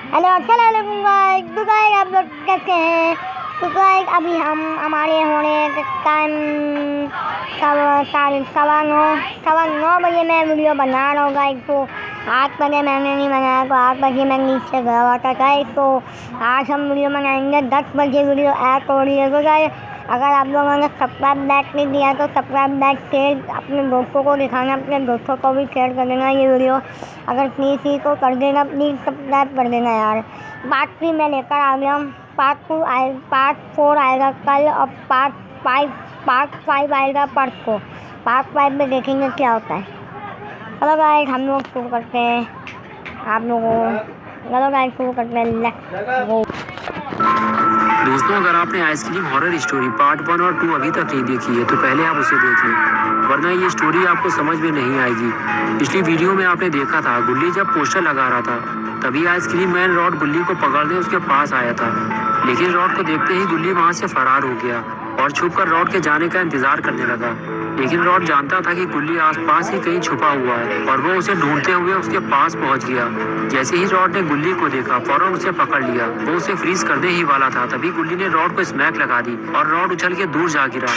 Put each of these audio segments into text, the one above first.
Hello अस्सलाम वालेकुम guys. तो गाइस आप लोग कैसे हैं? तो गाइस अभी हम हमारे होने टाइम सवा नौ बजे मैं वीडियो बना रहा हूँ गाइस। तो 8 बजे मैंने नहीं बनाया, तो 8 बजे मैं नीचे गया हुआ था गाइस। तो आज हम वीडियो बनाएंगे 10 बजे वीडियो ऐड हो रही है। तो गाइस अगर आप लोगों ने सब्सक्राइब बैक नहीं दिया तो सब्सक्राइब बैक शेयर अपने दोस्तों को दिखाना, अपने दोस्तों को भी शेयर कर देना ये वीडियो। अगर प्लीज़ ही तो कर देना, प्लीज़ सब्सक्राइब कर देना यार। पार्ट 3 मैं लेकर आ गया हूँ। पार्ट 4 आएगा कल, और पार्ट 5 आएगा परसों। पार्ट 5 में देखेंगे क्या होता है। चलो गाइस हम लोग शुरू करते हैं। आप लोगों चलो गाइस शुरू करते हैं। Let's go. दोस्तों, अगर आपने आइसक्रीम हॉरर स्टोरी पार्ट 1 और 2 अभी तक नहीं देखी है तो पहले आप उसे देख लें, वरना ये स्टोरी आपको समझ में नहीं आएगी। पिछली वीडियो में आपने देखा था गुल्ली जब पोस्टर लगा रहा था तभी आइसक्रीम मैन रॉड गुल्ली को पकड़ने उसके पास आया था, लेकिन रॉड को देखते ही गुल्ली वहाँ से फरार हो गया और छुपकर रॉड के जाने का इंतजार करने लगा। लेकिन रॉड जानता था कि गुल्ली आसपास ही कहीं छुपा हुआ है और वो उसे ढूंढते हुए उसके पास पहुंच गया। जैसे ही रॉड ने गुल्ली को देखा फौरन उसे पकड़ लिया। वो उसे फ्रीज करने ही वाला था तभी गुल्ली ने रॉड को स्मैक लगा दी और रॉड उछल के दूर जा गिरा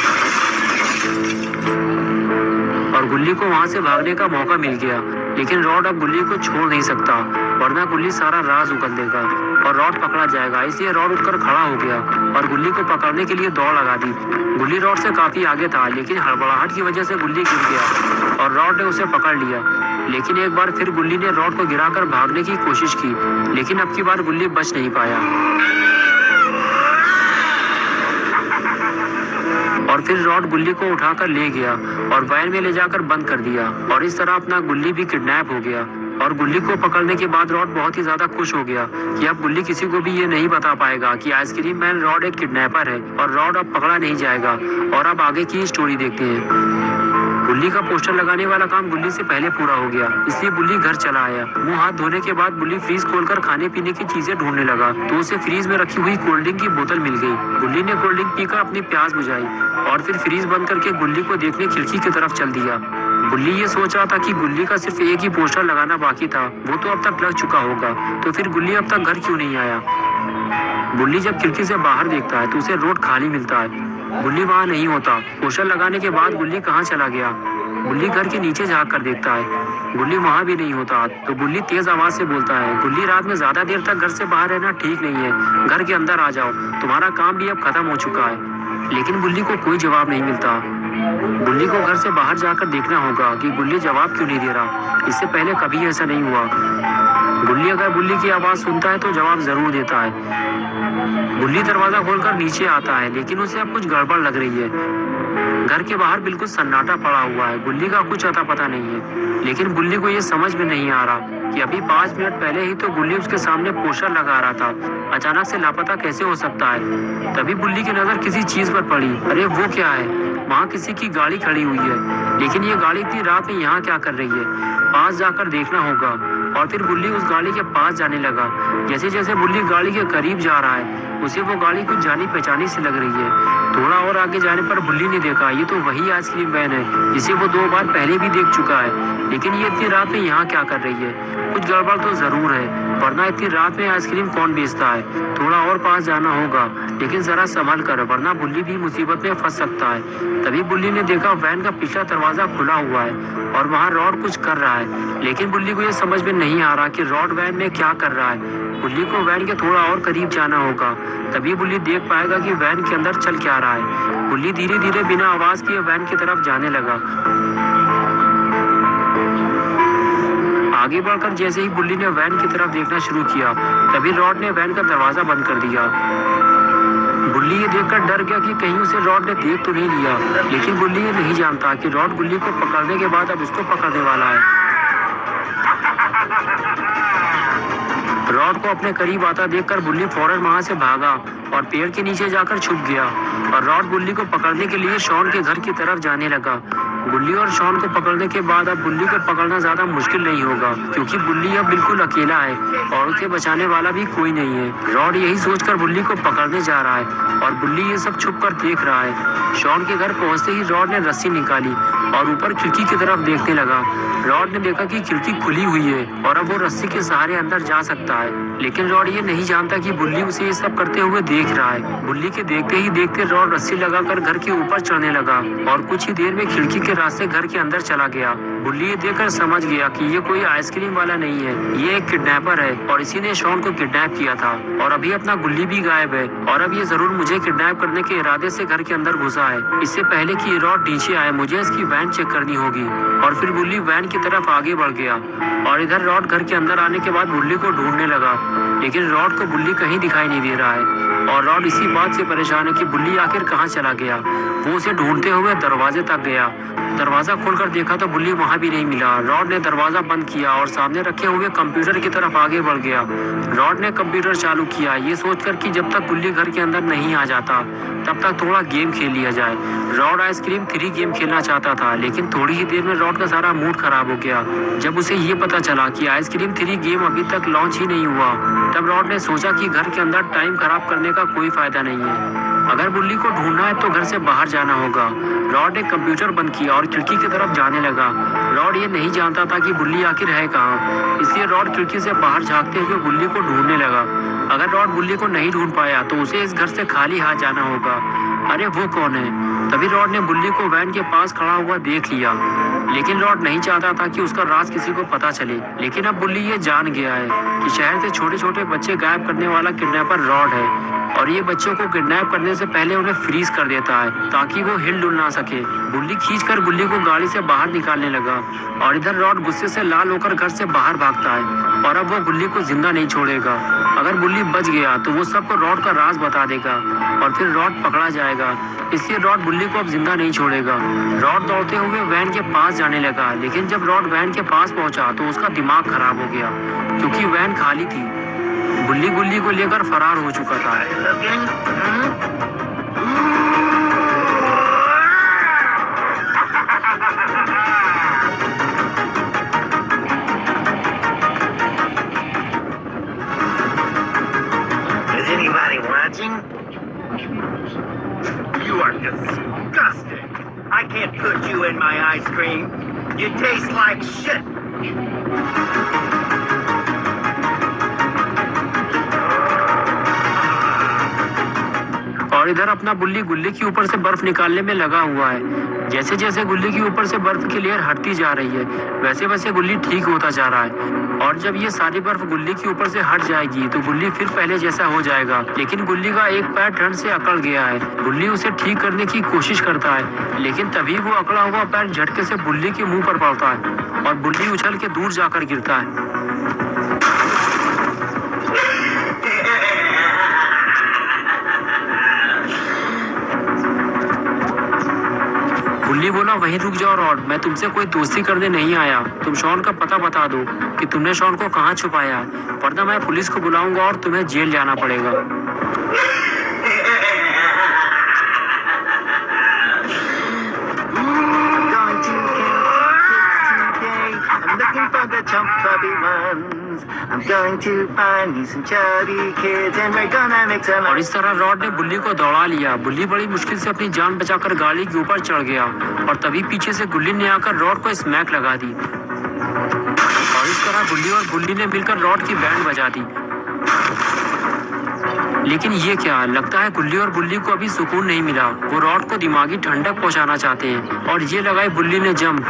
और गुल्ली को वहां से भागने का मौका मिल गया। लेकिन रॉड अब गुल्ली को छोड़ नहीं सकता, वरना गुल्ली सारा राज उगल देगा और रॉड पकड़ा जाएगा। इसलिए रॉड उठकर खड़ा हो गया और गुल्ली को पकड़ने के लिए दौड़ लगा दी। गुल्ली रॉड से काफी आगे था, लेकिन हड़बड़ाहट की वजह से गुल्ली गिर गया और रॉड ने उसे पकड़ लिया। लेकिन एक बार फिर गुल्ली ने रॉड को गिराकर भागने की कोशिश की, लेकिन अब की बार गुल्ली बच नहीं पाया और फिर रॉड गुल्ली को उठाकर ले गया और वैन में ले जाकर बंद कर दिया और इस तरह अपना गुल्ली भी किडनैप हो गया। और गुल्ली को पकड़ने के बाद रॉड बहुत ही ज्यादा खुश हो गया कि अब गुल्ली किसी को भी ये नहीं बता पाएगा कि आइसक्रीम मैन रॉड एक किडनैपर है और रॉड अब पकड़ा नहीं जाएगा। और अब आगे की स्टोरी देखते हैं। गुल्ली का पोस्टर लगाने वाला काम गुल्ली से पहले पूरा हो गया, इसलिए गुल्ली घर चला आया। मुंह हाथ धोने के बाद गुल्ली फ्रीज खोलकर खाने पीने की चीजें ढूंढने लगा तो उसे फ्रीज में रखी हुई कोल्ड ड्रिंक की बोतल मिल गई। गुल्ली ने कोल्ड ड्रिंक पीकर अपनी प्यास बुझाई और फिर फ्रीज बंद करके गुल्ली को देखने खिड़की की तरफ चल दिया। गुल्ली ये सोच रहा था कि गुल्ली का सिर्फ एक ही पोस्टर लगाना बाकी था, वो तो अब तक लग चुका होगा, तो फिर गुल्ली अब तक घर क्यों नहीं आया। गुल्ली जब खिड़की से बाहर देखता है तो उसे रोड खाली मिलता है। गुल्ली वहाँ नहीं होता। पोस्टर लगाने के बाद गुल्ली कहाँ चला गया। गुल्ली घर के नीचे झाँक कर देखता है, गुल्ली वहाँ भी नहीं होता। तो गुल्ली तेज आवाज से बोलता है, गुल्ली रात में ज्यादा देर तक घर से बाहर रहना ठीक नहीं है, घर के अंदर आ जाओ, तुम्हारा काम भी अब खत्म हो चुका है। लेकिन गुल्ली को कोई जवाब नहीं मिलता। गुल्ली को घर से बाहर जाकर देखना होगा कि गुल्ली जवाब क्यों नहीं दे रहा। इससे पहले कभी ऐसा नहीं हुआ। गुल्ली अगर गुल्ली की आवाज सुनता है तो जवाब जरूर देता है। गुल्ली दरवाजा खोलकर नीचे आता है, लेकिन उसे अब कुछ गड़बड़ लग रही है। घर के बाहर बिल्कुल सन्नाटा पड़ा हुआ है, गुल्ली का कुछ अता पता नहीं है। लेकिन गुल्ली को ये समझ में नहीं आ रहा कि अभी 5 मिनट पहले ही तो गुल्ली उसके सामने पोस्टर लगा रहा था, अचानक से लापता कैसे हो सकता है। तभी गुल्ली की नजर किसी चीज पर पड़ी। अरे वो क्या है, वहाँ किसी की गाड़ी खड़ी हुई है, लेकिन ये गाड़ी इतनी रात में यहाँ क्या कर रही है। पास जाकर देखना होगा। और फिर गुल्ली उस गाड़ी के पास जाने लगा। जैसे जैसे गुल्ली गाड़ी के करीब जा रहा है उसे वो गाड़ी कुछ जानी पहचानी सी लग रही है। थोड़ा और आगे जाने पर गुल्ली ने देखा ये तो वही आइसक्रीम वैन है जिसे वो 2 बार पहले भी देख चुका है, लेकिन ये इतनी रात में यहाँ क्या कर रही है। कुछ गड़बड़ तो जरूर है, वरना इतनी रात में आइसक्रीम कौन बेचता है। थोड़ा और पास जाना होगा, लेकिन जरा संभल कर, वरना गुल्ली भी मुसीबत में फंस सकता है। तभी गुल्ली ने देखा वैन का पिछला दरवाजा खुला हुआ है और वहाँ रॉड कुछ कर रहा है, लेकिन गुल्ली को ये समझ में नहीं आ रहा कि रॉड वैन में क्या कर रहा है। गुल्ली को वैन के थोड़ा और करीब जाना होगा, तभी गुल्ली देख पाएगा कि वैन के अंदर चल क्या रहा है। गुल्ली धीरे धीरे बिना आवाज किए वैन की तरफ जाने लगा। आगे बढ़कर जैसे ही गुल्ली ने वैन की तरफ देखना शुरू किया तभी रॉड ने वैन का दरवाजा बंद कर दिया। गुल्ली ये देखकर डर गया कि कहीं उसे रॉड ने देख तो नहीं लिया, लेकिन गुल्ली ये नहीं जानता कि रॉड गुल्ली को पकड़ने के बाद अब उसको पकड़ने वाला है। रॉड को अपने करीब आता देखकर गुल्ली फौरन वहां से भागा और पेड़ के नीचे जाकर छुप गया और रॉड गुल्ली को पकड़ने के लिए शॉन के घर की तरफ जाने लगा। गुल्ली और शॉन को पकड़ने के बाद अब बुल्ली को पकड़ना ज्यादा मुश्किल नहीं होगा, क्योंकि बुल्ली अब बिल्कुल अकेला है और उसे बचाने वाला भी कोई नहीं है। रॉड यही सोचकर बुल्ली को पकड़ने जा रहा है और बुल्ली ये सब छुप कर देख रहा है। शॉन के घर पहुंचते ही रॉड ने रस्सी निकाली और ऊपर खिड़की की तरफ देखने लगा। रॉड ने देखा कि खिड़की खुली हुई है और अब वो रस्सी के सहारे अंदर जा सकता है, लेकिन रॉड ये नहीं जानता कि बुल्ली उसे ये सब करते हुए देख रहा है। बुल्ली के देखते ही देखते रॉड रस्सी लगाकर घर के ऊपर चढ़ने लगा और कुछ ही देर में खिड़की के रास्ते घर के अंदर चला गया। बुल्ली ये देखकर समझ गया कि ये कोई आइसक्रीम वाला नहीं है, ये एक किडनैपर है और इसी ने शॉन को किडनैप किया था और अभी अपना गुल्ली भी गायब है और अब ये जरूर मुझे किडनैप करने के इरादे से घर के अंदर घुसा है। इससे पहले कि रॉड नीचे आए मुझे इसकी वैन चेक करनी होगी। और फिर बुल्ली वैन की तरफ आगे बढ़ गया और इधर रॉड घर के अंदर आने के बाद बुल्ली को ढूंढने लगा, लेकिन रॉड को बुल्ली कहीं दिखाई नहीं दे रहा है और रॉड इसी बात से परेशान है कि बुल्ली आखिर कहाँ चला गया। वो उसे ढूंढते हुए दरवाजे तक गया। दरवाजा खोलकर देखा तो बुल्ली वहाँ भी नहीं मिला। रॉड ने दरवाजा बंद किया और सामने रखे हुए कंप्यूटर की तरफ आगे बढ़ गया। रॉड ने कंप्यूटर चालू किया, ये सोचकर कि जब तक बुल्ली घर के अंदर नहीं आ जाता तब तक थोड़ा गेम खेल लिया जाए। रॉड आइसक्रीम 3 गेम खेलना चाहता था, लेकिन थोड़ी ही देर में रॉड का सारा मूड खराब हो गया जब उसे ये पता चला कि आइसक्रीम 3 गेम अभी तक लॉन्च ही नहीं हुआ। तब रॉड ने सोचा कि घर के अंदर टाइम खराब करने का कोई फायदा नहीं है, अगर बुल्ली को ढूंढना है तो घर से बाहर जाना होगा। रॉड ने कंप्यूटर बंद किया और खिड़की की तरफ जाने लगा। रॉड ये नहीं जानता था कि बुल्ली आखिर है कहाँ, इसलिए रॉड खिड़की से बाहर झांकते हुए बुल्ली को ढूंढने लगा। अगर रॉड बुल्ली को नहीं ढूंढ पाया तो उसे इस घर से खाली हाथ जाना होगा। अरे वो कौन है? तभी रॉड ने बुल्ली को वैन के पास खड़ा हुआ देख लिया, लेकिन रॉड नहीं चाहता था कि उसका राज किसी को पता चले। लेकिन अब बुल्ली ये जान गया है कि शहर से छोटे छोटे बच्चे गायब करने वाला किडनैपर रॉड है और ये बच्चों को किडनैप करने से पहले उन्हें फ्रीज कर देता है ताकि वो हिल डुल ना सके। बुल्ली खींचकर बुल्ली को गाड़ी से बाहर निकालने लगा और इधर रॉड गुस्से से लाल होकर घर से बाहर भागता है और अब वो बुल्ली को जिंदा नहीं छोड़ेगा। अगर बुल्ली बच गया तो वो सबको रॉड का राज बता देगा और फिर रॉड पकड़ा जाएगा, इसलिए रॉड बुल्ली को अब जिंदा नहीं छोड़ेगा। रॉड दौड़ते हुए वैन के पास जाने लगा, लेकिन जब रॉड वैन के पास पहुंचा तो उसका दिमाग खराब हो गया क्योंकि वैन खाली थी। बुल्ली गुल्ली को लेकर फरार हो चुका था। Is anybody watching? You are disgusting. I can't put you in my ice cream. You taste like shit. और इधर अपना बुल्ली गुल्ली के ऊपर से बर्फ निकालने में लगा हुआ है। जैसे जैसे गुल्ली के ऊपर से बर्फ की लेयर हटती जा रही है वैसे वैसे गुल्ली ठीक होता जा रहा है और जब ये सारी बर्फ गुल्ली के ऊपर से हट जाएगी तो गुल्ली फिर पहले जैसा हो जाएगा। लेकिन गुल्ली का एक पैर ठंड से अकड़ गया है। गुल्ली उसे ठीक करने की कोशिश करता है, लेकिन तभी वो अकड़ा हुआ पैर झटके से बुल्ली के मुंह पर पड़ता है और बुल्ली उछल के दूर जाकर गिरता है। बुल्ली बोला, वहीं रुक जाओ रॉड, मैं तुमसे कोई दोस्ती करने नहीं आया। तुम शॉन का पता बता दो कि तुमने शॉन को कहाँ छुपाया है, वरना मैं पुलिस को बुलाऊंगा और तुम्हें जेल जाना पड़ेगा। और इस तरह रॉड ने बुल्ली को दौड़ा लिया। बुल्ली बड़ी मुश्किल से अपनी जान बचाकर गाड़ी के ऊपर चढ़ गया और तभी पीछे से गुल्ली ने आकर रॉड को स्मैक लगा दी और इस तरह गुल्ली और बुल्ली ने मिलकर रॉड की बैंड बजा दी। लेकिन ये क्या, लगता है गुल्ली और बुल्ली को अभी सुकून नहीं मिला। वो रॉड को दिमागी ठंडक पहुंचाना चाहते हैं और ये लगाई बुल्ली ने जंप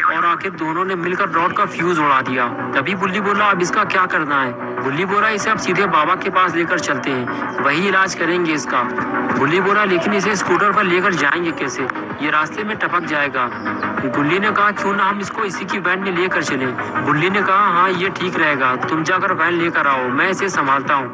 और आखिर दोनों ने मिलकर रॉड का फ्यूज उड़ा दिया। तभी बुल्ली बोला, अब इसका क्या करना है? बुल्ली बोला, इसे अब सीधे बाबा के पास लेकर चलते हैं, वही इलाज करेंगे इसका। बुल्ली बोला, लेकिन इसे स्कूटर पर लेकर जाएंगे कैसे? ये रास्ते में टपक जाएगा। गुल्ली ने कहा, क्यों ना हम इसको इसी की वैन में लेकर चले। बुल्ली ने कहा, हाँ ये ठीक रहेगा, तुम जाकर वैन लेकर आओ, मैं इसे संभालता हूँ।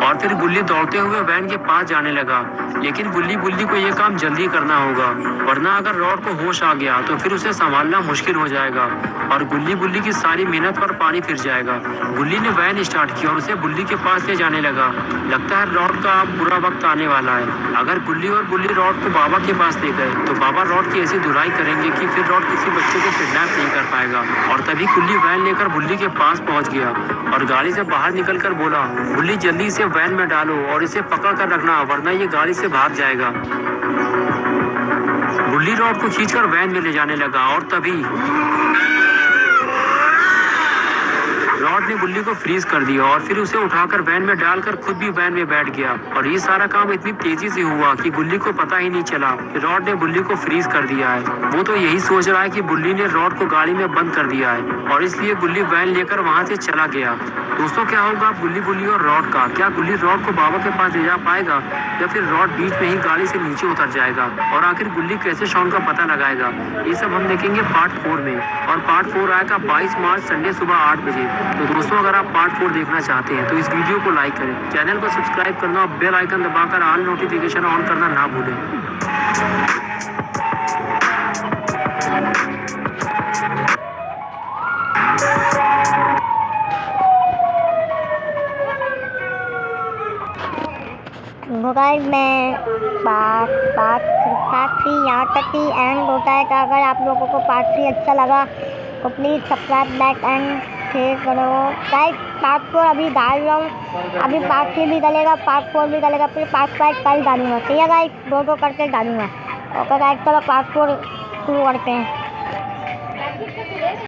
और फिर गुल्ली दौड़ते हुए वैन के पास जाने लगा। लेकिन गुल्ली को ये काम जल्दी करना होगा, वरना अगर रॉड को होश आ गया तो फिर उसे संभालना मुश्किल हो जाएगा और गुल्ली की सारी मेहनत पर पानी फिर जाएगा। गुल्ली ने वैन स्टार्ट की और उसे बुल्ली के पास ले जाने लगा। लगता है रॉड का अब बुरा वक्त आने वाला है। अगर गुल्ली और बुल्ली रॉड को बाबा के पास ले गए तो बाबा रॉड की ऐसी धुलाई करेंगे कि फिर रॉड किसी बच्चे को किडनैप नहीं कर पाएगा। और तभी गुल्ली वैन लेकर बुल्ली के पास पहुंच गया और गाड़ी से बाहर निकलकर बोला, बुल्ली जल्दी से वैन में डालो और इसे पकड़ कर रखना, वरना ये गाड़ी से भाग जाएगा। बुल्ली रॉड को खींचकर वैन में ले जाने लगा और तभी रॉड ने बुल्ली को फ्रीज कर दिया और फिर उसे उठाकर वैन में डालकर खुद भी वैन में बैठ गया। और ये सारा काम इतनी तेजी से हुआ कि गुल्ली को पता ही नहीं चला कि रॉड ने बुल्ली को फ्रीज कर दिया है। वो तो यही सोच रहा है कि बुल्ली ने रॉड को गाड़ी में बंद कर दिया है और इसलिए गुल्ली वैन लेकर वहां से चला गया। दोस्तों, क्या होगा बुल्ली और रॉड का? क्या गुल्ली रॉड को बाबा के पास ले जा पाएगा या फिर रॉड बीच में ही गाड़ी से नीचे उतर जाएगा? और आखिर गुल्ली कैसे शॉन का पता लगाएगा? ये सब हम देखेंगे पार्ट 4 में। और पार्ट 4 आएगा 22 मार्च संडे सुबह 8 बजे। तो दोस्तों, अगर आप पार्ट 4 देखना चाहते हैं तो इस वीडियो को लाइक करें, चैनल को सब्सक्राइब करना और बेल आइकन दबाकर ऑल नोटिफिकेशन ऑन करना ना भूलें। गाइस, मैं पार्ट 3 यहाँ तक ही एंड होता है। तो अगर आप लोगों को पार्ट 3 अच्छा लगा तो please subscribe, like and share करो। गाइस, पार्ट 4 अभी डाल रहा हूँ। अभी पार्ट 3 भी डालेगा, पार्ट 4 भी डालेगा, फिर पार्ट 5 कल डालूंगा। ठीक है गाइस, दो करके डालूंगा। ओके गाइस, चलो पार्ट 4 शुरू करते हैं।